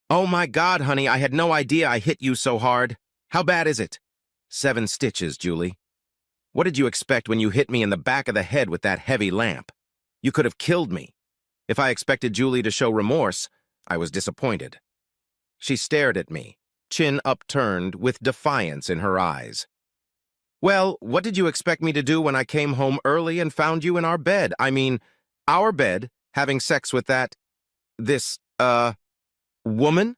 Oh my God, honey, I had no idea I hit you so hard. How bad is it? 7 stitches, Julie. What did you expect when you hit me in the back of the head with that heavy lamp? You could have killed me. If I expected Julie to show remorse, I was disappointed. She stared at me, chin upturned, with defiance in her eyes. Well, what did you expect me to do when I came home early and found you in our bed? Our bed, having sex with this, woman?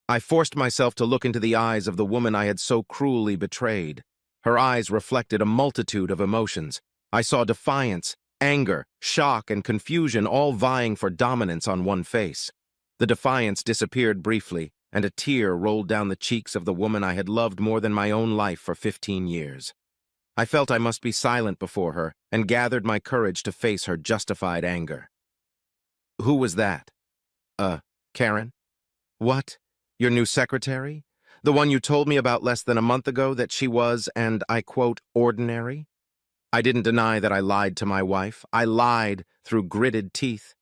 I forced myself to look into the eyes of the woman I had so cruelly betrayed. Her eyes reflected a multitude of emotions. I saw defiance, anger, shock, and confusion all vying for dominance on one face. The defiance disappeared briefly, and a tear rolled down the cheeks of the woman I had loved more than my own life for 15 years. I felt I must be silent before her, and gathered my courage to face her justified anger. Who was that? Karen? What? Your new secretary? The one you told me about less than a month ago that she was, and I quote, ordinary? I didn't deny that I lied to my wife. I lied through gritted teeth.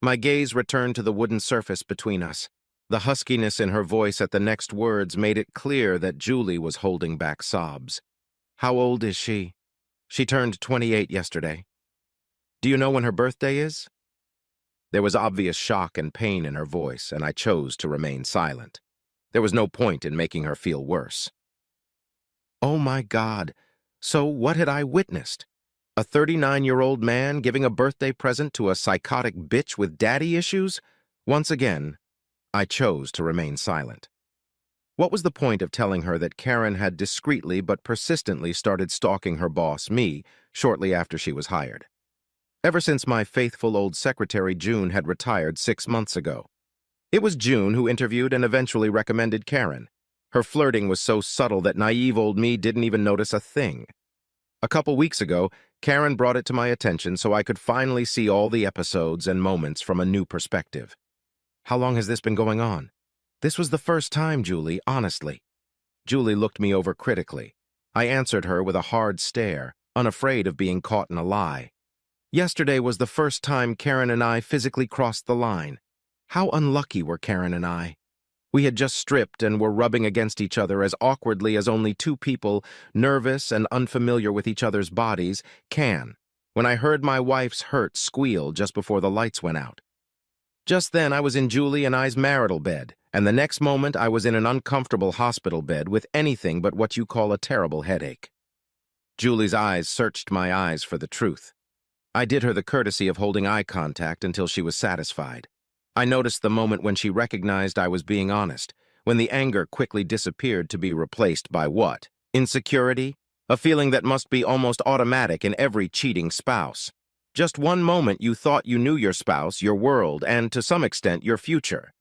My gaze returned to the wooden surface between us. The huskiness in her voice at the next words made it clear that Julie was holding back sobs. How old is she? She turned 28 yesterday. Do you know when her birthday is? There was obvious shock and pain in her voice, and I chose to remain silent. There was no point in making her feel worse. Oh my God, so what had I witnessed? A 39-year-old man giving a birthday present to a psychotic bitch with daddy issues? Once again, I chose to remain silent. What was the point of telling her that Karen had discreetly but persistently started stalking her boss, me, shortly after she was hired? Ever since my faithful old secretary June had retired 6 months ago. It was June who interviewed and eventually recommended Karen. Her flirting was so subtle that naive old me didn't even notice a thing. A couple weeks ago, Karen brought it to my attention so I could finally see all the episodes and moments from a new perspective. How long has this been going on? This was the first time, Julie, honestly. Julie looked me over critically. I answered her with a hard stare, unafraid of being caught in a lie. Yesterday was the first time Karen and I physically crossed the line. How unlucky were Karen and I? We had just stripped and were rubbing against each other as awkwardly as only two people, nervous and unfamiliar with each other's bodies, can, when I heard my wife's hurt squeal just before the lights went out. Just then I was in Julie and I's marital bed, and the next moment I was in an uncomfortable hospital bed with anything but what you call a terrible headache. Julie's eyes searched my eyes for the truth. I did her the courtesy of holding eye contact until she was satisfied. I noticed the moment when she recognized I was being honest, when the anger quickly disappeared to be replaced by what? Insecurity? A feeling that must be almost automatic in every cheating spouse. Just one moment you thought you knew your spouse, your world, and to some extent your future.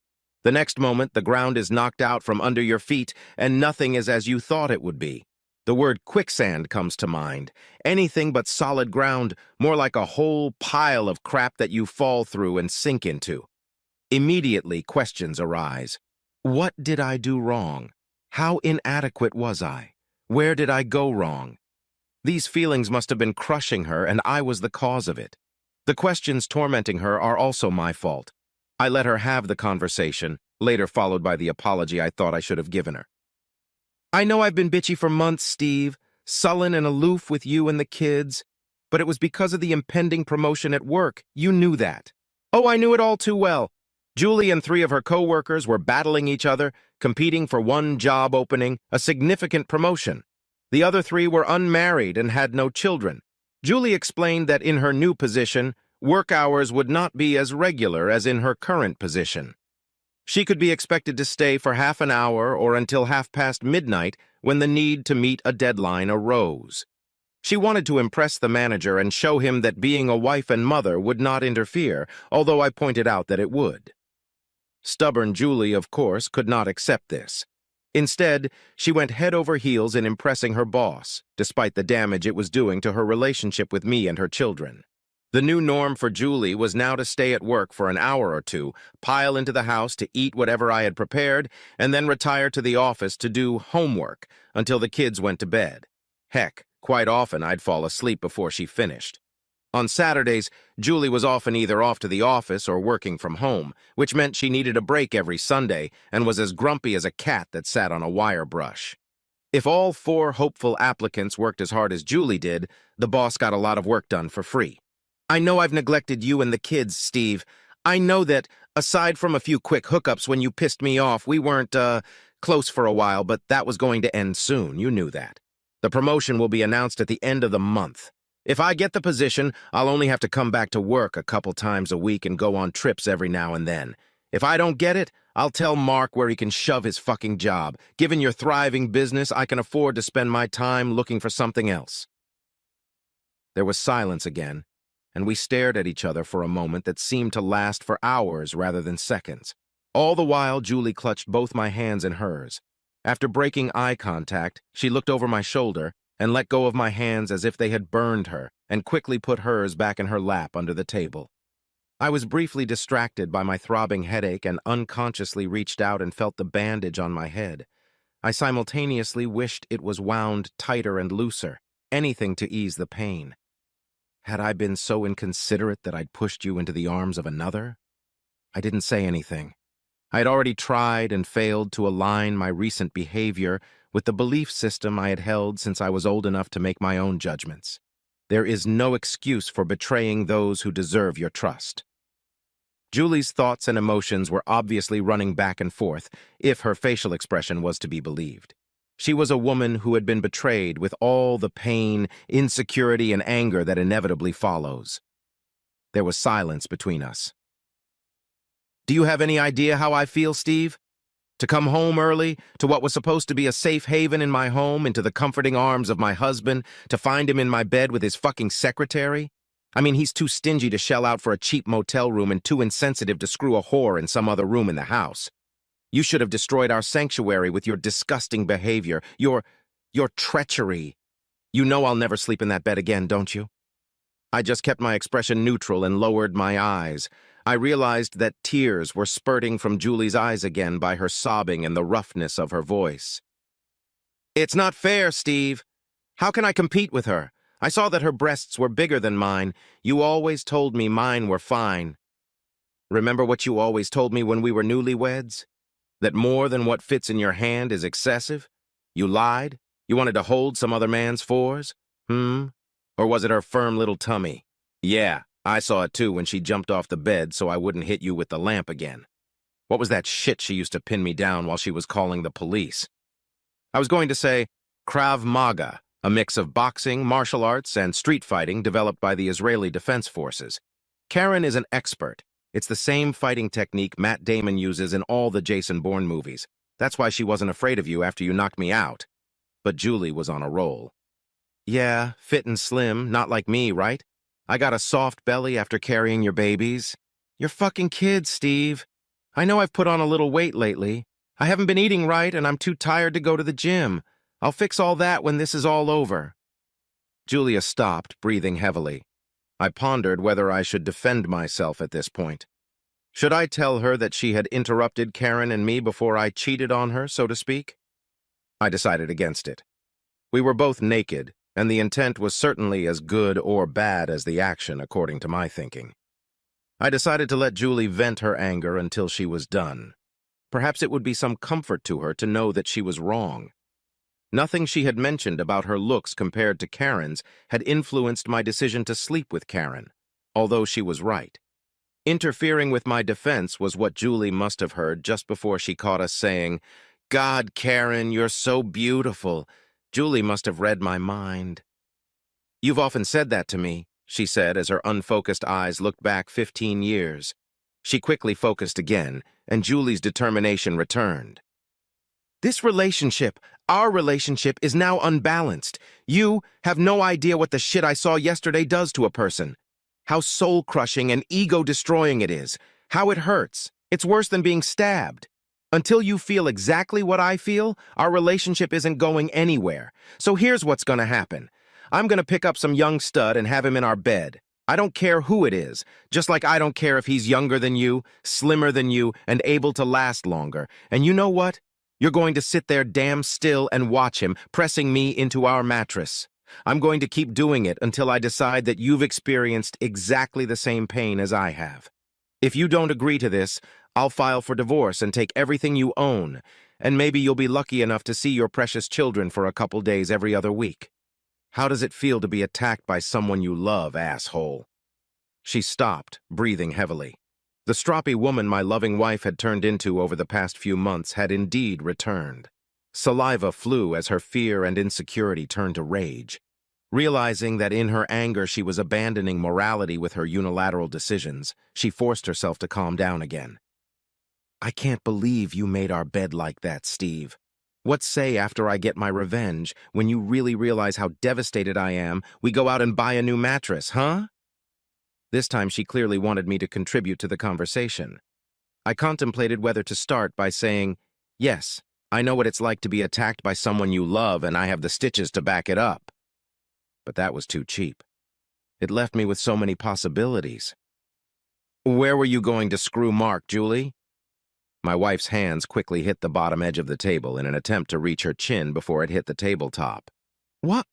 The next moment the ground is knocked out from under your feet and nothing is as you thought it would be. The word quicksand comes to mind. Anything but solid ground, more like a whole pile of crap that you fall through and sink into. Immediately, questions arise. What did I do wrong? How inadequate was I? Where did I go wrong? These feelings must have been crushing her, and I was the cause of it. The questions tormenting her are also my fault. I let her have the conversation, later followed by the apology I thought I should have given her. I know I've been bitchy for months, Steve, sullen and aloof with you and the kids, but it was because of the impending promotion at work. You knew that. Oh, I knew it all too well. Julie and 3 of her co-workers were battling each other, competing for one job opening, a significant promotion. The other 3 were unmarried and had no children. Julie explained that in her new position, work hours would not be as regular as in her current position. She could be expected to stay for half an hour or until midnight when the need to meet a deadline arose. She wanted to impress the manager and show him that being a wife and mother would not interfere, although I pointed out that it would. Stubborn Julie, of course, could not accept this. Instead, she went head over heels in impressing her boss, despite the damage it was doing to her relationship with me and her children. The new norm for Julie was now to stay at work for an hour or two, pile into the house to eat whatever I had prepared, and then retire to the office to do homework until the kids went to bed. Heck, quite often I'd fall asleep before she finished. On Saturdays, Julie was often either off to the office or working from home, which meant she needed a break every Sunday and was as grumpy as a cat that sat on a wire brush. If all 4 hopeful applicants worked as hard as Julie did, the boss got a lot of work done for free. I know I've neglected you and the kids, Steve. I know that, aside from a few quick hookups when you pissed me off, we weren't, close for a while, but that was going to end soon. You knew that. The promotion will be announced at the end of the month. If I get the position, I'll only have to come back to work a couple times a week and go on trips every now and then. If I don't get it, I'll tell Mark where he can shove his fucking job. Given your thriving business, I can afford to spend my time looking for something else. There was silence again, and we stared at each other for a moment that seemed to last for hours rather than seconds. All the while, Julie clutched both my hands in hers. After breaking eye contact, she looked over my shoulder and let go of my hands as if they had burned her, and quickly put hers back in her lap under the table. I was briefly distracted by my throbbing headache and unconsciously reached out and felt the bandage on my head. I simultaneously wished it was wound tighter and looser, anything to ease the pain. Had I been so inconsiderate that I'd pushed you into the arms of another? I didn't say anything. I had already tried and failed to align my recent behavior with the belief system I had held since I was old enough to make my own judgments. There is no excuse for betraying those who deserve your trust. Julie's thoughts and emotions were obviously running back and forth, if her facial expression was to be believed. She was a woman who had been betrayed with all the pain, insecurity, and anger that inevitably follows. There was silence between us. Do you have any idea how I feel, Steve? To come home early, to what was supposed to be a safe haven in my home, into the comforting arms of my husband, to find him in my bed with his fucking secretary? I mean, he's too stingy to shell out for a cheap motel room and too insensitive to screw a whore in some other room in the house. You should have destroyed our sanctuary with your disgusting behavior, your treachery. You know I'll never sleep in that bed again, don't you? I just kept my expression neutral and lowered my eyes. I realized that tears were spurting from Julie's eyes again by her sobbing and the roughness of her voice. It's not fair, Steve. How can I compete with her? I saw that her breasts were bigger than mine. You always told me mine were fine. Remember what you always told me when we were newlyweds? That more than what fits in your hand is excessive? You lied? You wanted to hold some other man's fours? Or was it her firm little tummy? Yeah, I saw it too when she jumped off the bed so I wouldn't hit you with the lamp again. What was that shit she used to pin me down while she was calling the police? I was going to say Krav Maga, a mix of boxing, martial arts, and street fighting developed by the Israeli Defense Forces. Karen is an expert. It's the same fighting technique Matt Damon uses in all the Jason Bourne movies. That's why she wasn't afraid of you after you knocked me out. But Julie was on a roll. Yeah, fit and slim, not like me, right? I got a soft belly after carrying your babies. You're fucking kids, Steve. I know I've put on a little weight lately. I haven't been eating right and I'm too tired to go to the gym. I'll fix all that when this is all over. Julia stopped, breathing heavily. I pondered whether I should defend myself at this point. Should I tell her that she had interrupted Karen and me before I cheated on her, so to speak? I decided against it. We were both naked, and the intent was certainly as good or bad as the action, according to my thinking. I decided to let Julie vent her anger until she was done. Perhaps it would be some comfort to her to know that she was wrong. Nothing she had mentioned about her looks compared to Karen's had influenced my decision to sleep with Karen, although she was right. Interfering with my defense was what Julie must have heard just before she caught us saying, "God, Karen, you're so beautiful." Julie must have read my mind. "You've often said that to me," she said as her unfocused eyes looked back 15 years. She quickly focused again, and Julie's determination returned. "This relationship, our relationship, is now unbalanced. You have no idea what the shit I saw yesterday does to a person. How soul-crushing and ego-destroying it is. How it hurts. It's worse than being stabbed. Until you feel exactly what I feel, our relationship isn't going anywhere. So here's what's gonna happen. I'm gonna pick up some young stud and have him in our bed. I don't care who it is, just like I don't care if he's younger than you, slimmer than you, and able to last longer. And you know what? You're going to sit there damn still and watch him, pressing me into our mattress. I'm going to keep doing it until I decide that you've experienced exactly the same pain as I have. If you don't agree to this, I'll file for divorce and take everything you own, and maybe you'll be lucky enough to see your precious children for a couple days every other week. How does it feel to be attacked by someone you love, asshole? She stopped, breathing heavily. The stroppy woman my loving wife had turned into over the past few months had indeed returned. Saliva flew as her fear and insecurity turned to rage. Realizing that in her anger she was abandoning morality with her unilateral decisions, she forced herself to calm down again. I can't believe you made our bed like that, Steve. What say after I get my revenge, when you really realize how devastated I am, we go out and buy a new mattress, huh? This time she clearly wanted me to contribute to the conversation. I contemplated whether to start by saying, yes, I know what it's like to be attacked by someone you love and I have the stitches to back it up. But that was too cheap. It left me with so many possibilities. Where were you going to screw Mark, Julie? My wife's hands quickly hit the bottom edge of the table in an attempt to reach her chin before it hit the tabletop. What?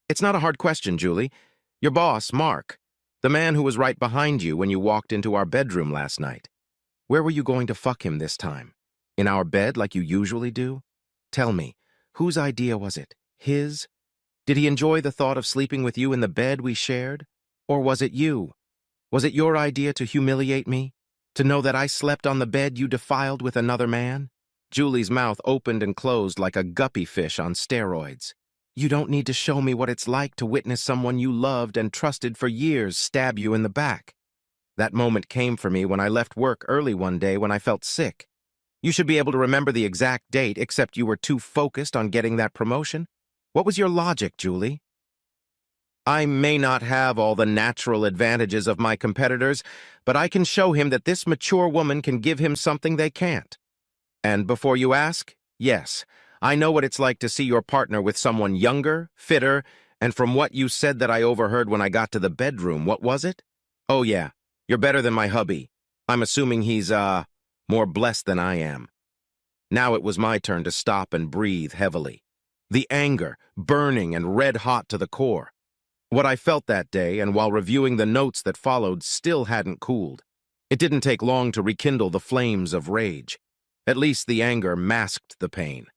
It's not a hard question, Julie. Your boss, Mark. The man who was right behind you when you walked into our bedroom last night. Where were you going to fuck him this time? In our bed like you usually do? Tell me, whose idea was it? His? Did he enjoy the thought of sleeping with you in the bed we shared? Or was it you? Was it your idea to humiliate me? To know that I slept on the bed you defiled with another man? Julie's mouth opened and closed like a guppy fish on steroids. You don't need to show me what it's like to witness someone you loved and trusted for years stab you in the back. That moment came for me when I left work early one day when I felt sick. You should be able to remember the exact date, except you were too focused on getting that promotion. What was your logic, Julie? I may not have all the natural advantages of my competitors, but I can show him that this mature woman can give him something they can't. And before you ask, yes, I know what it's like to see your partner with someone younger, fitter, and from what you said that I overheard when I got to the bedroom, what was it? Oh yeah, you're better than my hubby. I'm assuming he's, more blessed than I am. Now it was my turn to stop and breathe heavily. The anger, burning and red-hot to the core. What I felt that day, and while reviewing the notes that followed, still hadn't cooled. It didn't take long to rekindle the flames of rage. At least the anger masked the pain.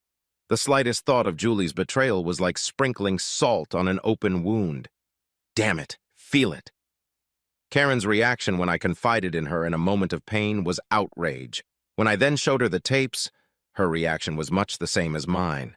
The slightest thought of Julie's betrayal was like sprinkling salt on an open wound. Damn it, feel it. Karen's reaction when I confided in her in a moment of pain was outrage. When I then showed her the tapes, her reaction was much the same as mine.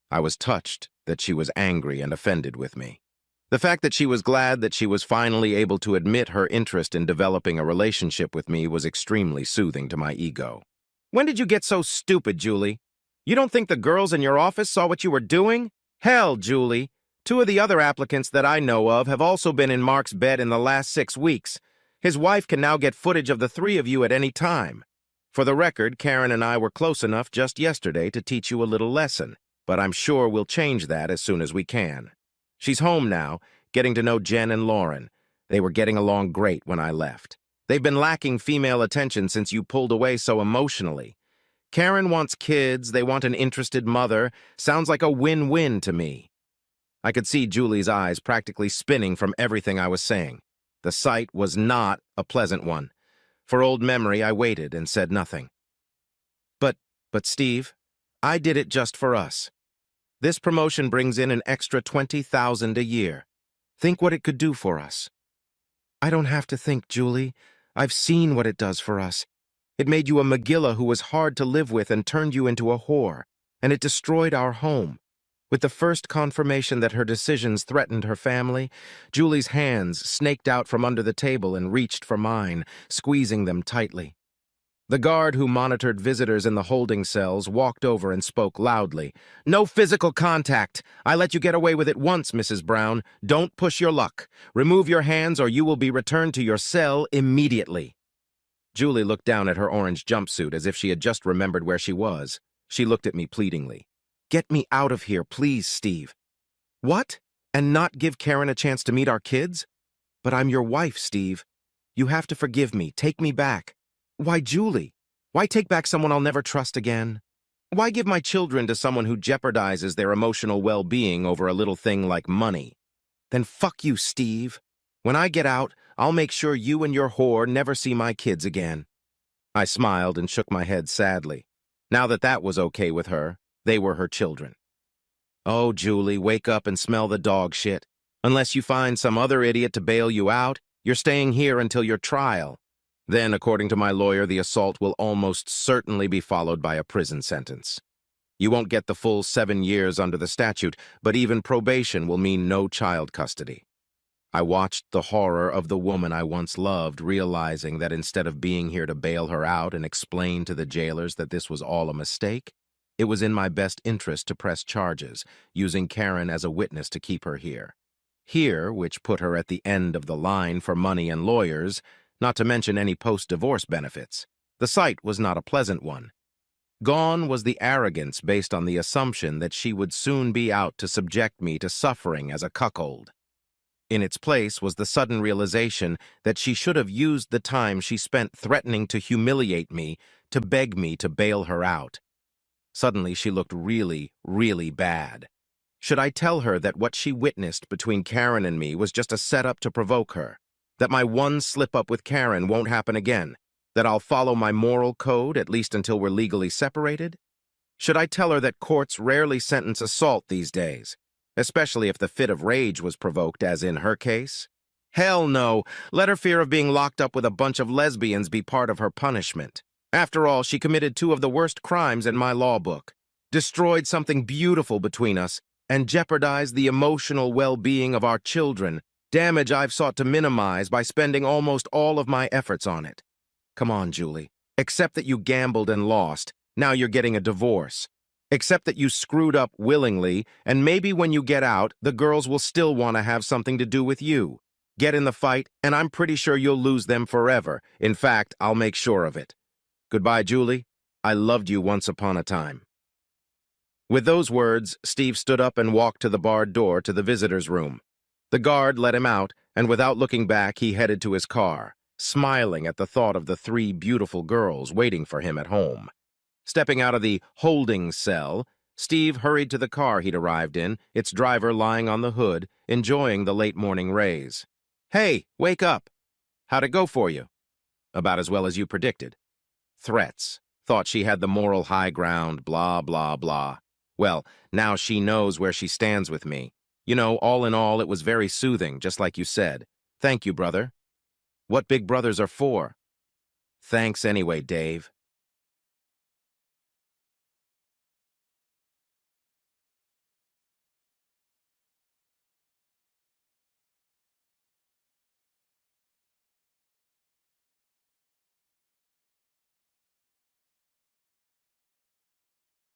I was touched that she was angry and offended with me. The fact that she was glad that she was finally able to admit her interest in developing a relationship with me was extremely soothing to my ego. When did you get so stupid, Julie? You don't think the girls in your office saw what you were doing? Hell, Julie. 2 of the other applicants that I know of have also been in Mark's bed in the last 6 weeks. His wife can now get footage of the 3 of you at any time. For the record, Karen and I were close enough just yesterday to teach you a little lesson, but I'm sure we'll change that as soon as we can. She's home now, getting to know Jen and Lauren. They were getting along great when I left. They've been lacking female attention since you pulled away so emotionally. Karen wants kids, they want an interested mother. Sounds like a win-win to me. I could see Julie's eyes practically spinning from everything I was saying. The sight was not a pleasant one. For old memory, I waited and said nothing. But Steve, I did it just for us. This promotion brings in an extra $20,000 a year. Think what it could do for us. I don't have to think, Julie. I've seen what it does for us. It made you a Megillah who was hard to live with and turned you into a whore, and it destroyed our home. With the first confirmation that her decisions threatened her family, Julie's hands snaked out from under the table and reached for mine, squeezing them tightly. The guard who monitored visitors in the holding cells walked over and spoke loudly. No physical contact. I let you get away with it once, Mrs. Brown. Don't push your luck. Remove your hands or you will be returned to your cell immediately. Julie looked down at her orange jumpsuit as if she had just remembered where she was. She looked at me pleadingly. Get me out of here, please, Steve. What? And not give Karen a chance to meet our kids? But I'm your wife, Steve. You have to forgive me. Take me back. Why, Julie? Why take back someone I'll never trust again? Why give my children to someone who jeopardizes their emotional well-being over a little thing like money? Then fuck you, Steve. When I get out, I'll make sure you and your whore never see my kids again. I smiled and shook my head sadly. Now that that was okay with her, they were her children. Oh, Julie, wake up and smell the dog shit. Unless you find some other idiot to bail you out, you're staying here until your trial. Then, according to my lawyer, the assault will almost certainly be followed by a prison sentence. You won't get the full 7 years under the statute, but even probation will mean no child custody. I watched the horror of the woman I once loved, realizing that instead of being here to bail her out and explain to the jailers that this was all a mistake, it was in my best interest to press charges, using Karen as a witness to keep her here. Here, which put her at the end of the line for money and lawyers, not to mention any post-divorce benefits. The sight was not a pleasant one. Gone was the arrogance based on the assumption that she would soon be out to subject me to suffering as a cuckold. In its place was the sudden realization that she should have used the time she spent threatening to humiliate me to beg me to bail her out. Suddenly she looked really, really bad. Should I tell her that what she witnessed between Karen and me was just a setup to provoke her? That my one slip-up with Karen won't happen again? That I'll follow my moral code, at least until we're legally separated? Should I tell her that courts rarely sentence assault these days, especially if the fit of rage was provoked, as in her case? Hell no! Let her fear of being locked up with a bunch of lesbians be part of her punishment. After all, she committed 2 of the worst crimes in my law book, destroyed something beautiful between us, and jeopardized the emotional well-being of our children, damage I've sought to minimize by spending almost all of my efforts on it. Come on, Julie. Accept that you gambled and lost. Now you're getting a divorce. Accept that you screwed up willingly, and maybe when you get out, the girls will still want to have something to do with you. Get in the fight, and I'm pretty sure you'll lose them forever. In fact, I'll make sure of it. Goodbye, Julie. I loved you once upon a time. With those words, Steve stood up and walked to the barred door to the visitor's room. The guard let him out, and without looking back, he headed to his car, smiling at the thought of the 3 beautiful girls waiting for him at home. Stepping out of the holding cell, Steve hurried to the car he'd arrived in, its driver lying on the hood, enjoying the late morning rays. Hey, wake up! How'd it go for you? About as well as you predicted. Threats. Thought she had the moral high ground, blah, blah, blah. Well, now she knows where she stands with me. You know, all in all, it was very soothing, just like you said. Thank you, brother. What big brothers are for? Thanks anyway, Dave.